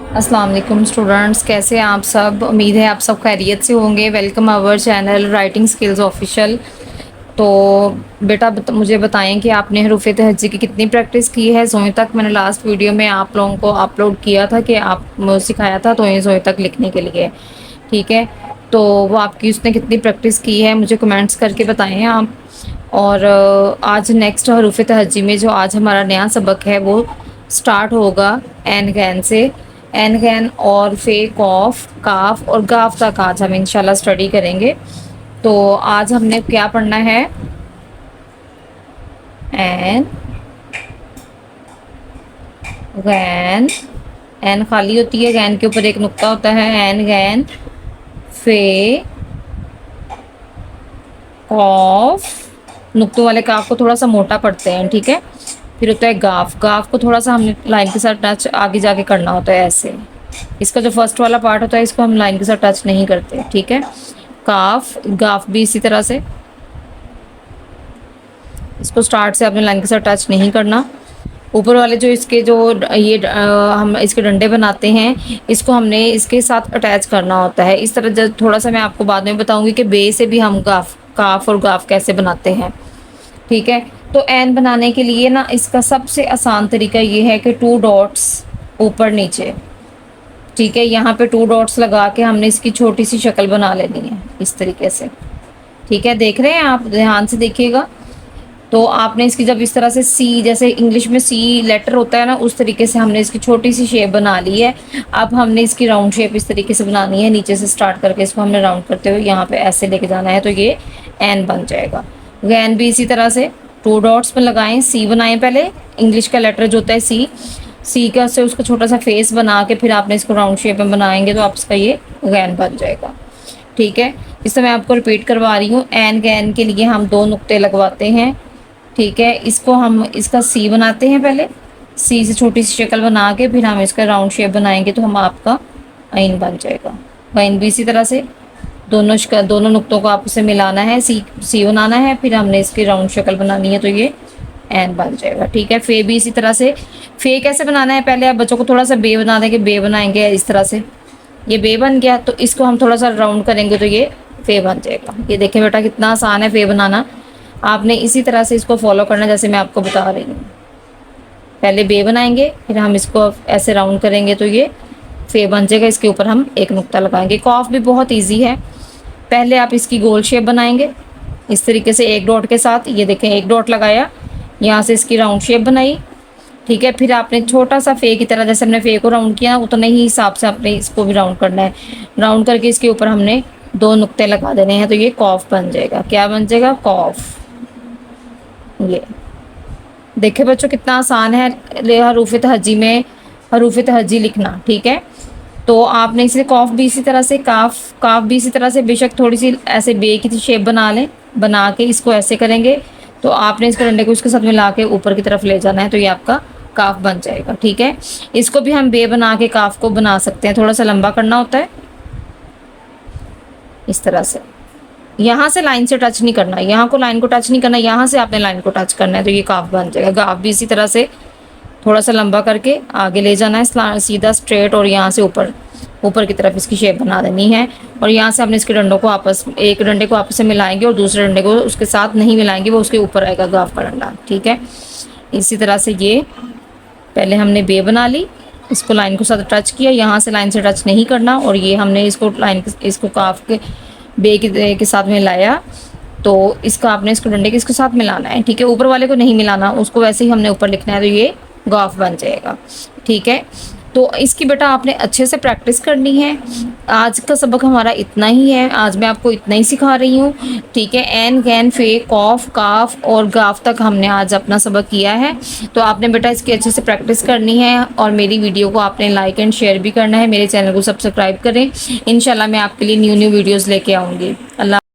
अस्सलाम वालेकुम स्टूडेंट्स, कैसे हैं आप सब। उम्मीद है आप सब खैरियत से होंगे। Welcome our channel writing skills official. तो बेटा मुझे बताएं कि आपने हरूफ तहज्जी की कितनी प्रैक्टिस की है। जोए तक मैंने लास्ट वीडियो में आप लोगों को अपलोड किया था कि आप सिखाया था तो ये जोए तक लिखने के लिए, ठीक है। तो वो आपकी उसने कितनी प्रैक्टिस की है मुझे कमेंट्स करके बताएं आप। और आज नेक्स्ट हरूफ तहज्जी में जो आज हमारा नया सबक है वो स्टार्ट होगा एन गैन से। एन गैन और फे कॉफ काफ और गाफ तक आज हम इंशाल्लाह स्टडी करेंगे। तो आज हमने क्या पढ़ना है। एन गैन, एन खाली होती है, गैन के ऊपर एक नुक्ता होता है। एन गैन फे कॉफ, नुक्तों वाले काफ को थोड़ा सा मोटा पढ़ते हैं, ठीक है। फिर होता है गाफ, गाफ को थोड़ा सा हमने लाइन के साथ टच आगे जाके करना होता है ऐसे। इसका जो फर्स्ट वाला पार्ट होता है इसको हम लाइन के साथ टच नहीं करते, ठीक है। काफ, गाफ भी इसी तरह से, इसको स्टार्ट से आपने लाइन के साथ टच नहीं करना। ऊपर वाले जो इसके जो ये हम इसके डंडे बनाते हैं इसको हमने इसके साथ अटैच करना होता है इस तरह। थोड़ा सा मैं आपको बाद में बताऊंगी कि बे से भी हम गाफ, काफ और गाफ कैसे बनाते हैं, ठीक है। तो एन बनाने के लिए ना इसका सबसे आसान तरीका ये है कि 2 डॉट्स ऊपर नीचे, ठीक है। यहाँ पे 2 डॉट्स लगा के हमने इसकी छोटी सी शक्ल बना लेनी है इस तरीके से, ठीक है। देख रहे हैं आप, ध्यान से देखिएगा। तो आपने इसकी जब इस तरह से सी, जैसे इंग्लिश में सी लेटर होता है ना, उस तरीके से हमने इसकी छोटी सी शेप बना ली है। अब हमने इसकी राउंड शेप इस तरीके से बनानी है, नीचे से स्टार्ट करके इसको हमने राउंड करते हुए यहाँ पे ऐसे लेके जाना है, तो ये एन बन जाएगा। गैन भी इसी तरह से 2 डॉट्स में लगाएं, सी बनाएं पहले, इंग्लिश का लेटर जो होता है सी, सी का से उसका छोटा सा फेस बना के फिर आपने इसको राउंड शेप में बनाएंगे तो आपका ये गैन बन जाएगा, ठीक है। इसे मैं आपको रिपीट करवा रही हूँ। एन गैन के लिए हम 2 नुक्ते लगवाते हैं, ठीक है। इसको हम इसका सी बनाते हैं पहले, सी से छोटी सी शक्ल बना के फिर हम इसका राउंड शेप बनाएंगे तो हम आपका आइन बन जाएगा। आइन भी इसी तरह से दोनों नुक्तों को आपस में मिलाना है, सी बनाना है, फिर हमने इसकी राउंड शक्ल बनानी है तो ये एन बन जाएगा, ठीक है। फे भी इसी तरह से। फे कैसे बनाना है, पहले आप बच्चों को थोड़ा सा बे बना देंगे, बे बनाएंगे इस तरह से, ये बे बन गया। तो इसको हम थोड़ा सा राउंड करेंगे तो ये फे बन जाएगा। ये देखें बेटा कितना आसान है फे बनाना। आपने इसी तरह से इसको फॉलो करना जैसे मैं आपको बता रही हूँ। पहले बे बनाएंगे, फिर हम इसको ऐसे राउंड करेंगे तो ये फे बन जाएगा। इसके ऊपर हम एक नुक्ता लगाएंगे। कॉफ भी बहुत ईजी है। पहले आप इसकी गोल शेप बनाएंगे इस तरीके से एक डॉट के साथ, ये देखें एक डॉट लगाया, यहाँ से इसकी राउंड शेप बनाई, ठीक है। फिर आपने छोटा सा फे की तरह, जैसे हमने फे को राउंड किया उतने ही हिसाब से आपने इसको भी राउंड करना है। राउंड करके इसके ऊपर हमने 2 नुक्ते लगा देने हैं तो ये कॉफ बन जाएगा। क्या बन जाएगा, कॉफ। ये देखिए बच्चों कितना आसान है हरूफ तहज्जी में हरूफ तहज्जी लिखना, ठीक है। तो आपने इसे कॉफ भी इसी तरह से, काफ भी इसी तरह से, बेशक थोड़ी सी ऐसे बे की शेप बना लें, बना के इसको ऐसे करेंगे तो आपने इसको डंडे को इसके साथ मिला के ऊपर की तरफ ले जाना है तो ये आपका काफ बन जाएगा, ठीक है। इसको भी हम बे बना के काफ को बना सकते हैं, थोड़ा सा लंबा करना होता है इस तरह से। यहाँ से लाइन से टच नहीं करना, यहाँ को लाइन को टच नहीं करना, यहाँ से आपने लाइन को टच करना है तो ये काफ बन जाएगा। गाफ भी इसी तरह से थोड़ा सा लंबा करके आगे ले जाना है सीधा स्ट्रेट, और यहाँ से ऊपर की तरफ इसकी शेप बना देनी है। और यहाँ से आपने इसके डंडों को एक डंडे को आपस में मिलाएंगे और दूसरे डंडे को उसके साथ नहीं मिलाएंगे, वो उसके ऊपर आएगा गाफ का डंडा, ठीक है। इसी तरह से ये पहले हमने बे बना ली, इसको लाइन के साथ टच किया, यहाँ से लाइन से टच नहीं करना, और ये हमने इसको काफ के बे के साथ मिलाया तो इसका आपने इसको डंडे के इसके साथ मिलाना है, ठीक है। ऊपर वाले को नहीं मिलाना, उसको वैसे ही हमने ऊपर लिखना है तो ये गाफ बन जाएगा, ठीक है। तो इसकी बेटा आपने अच्छे से प्रैक्टिस करनी है। आज का सबक हमारा इतना ही है, आज मैं आपको इतना ही सिखा रही हूँ, ठीक है। एन गैन फे कॉफ काफ और गाफ तक हमने आज अपना सबक किया है। तो आपने बेटा इसकी अच्छे से प्रैक्टिस करनी है और मेरी वीडियो को आपने लाइक एंड शेयर भी करना है। मेरे चैनल को सब्सक्राइब करें, इंशाल्लाह मैं आपके लिए न्यू वीडियोज़ लेके आऊँगी। अल्लाह।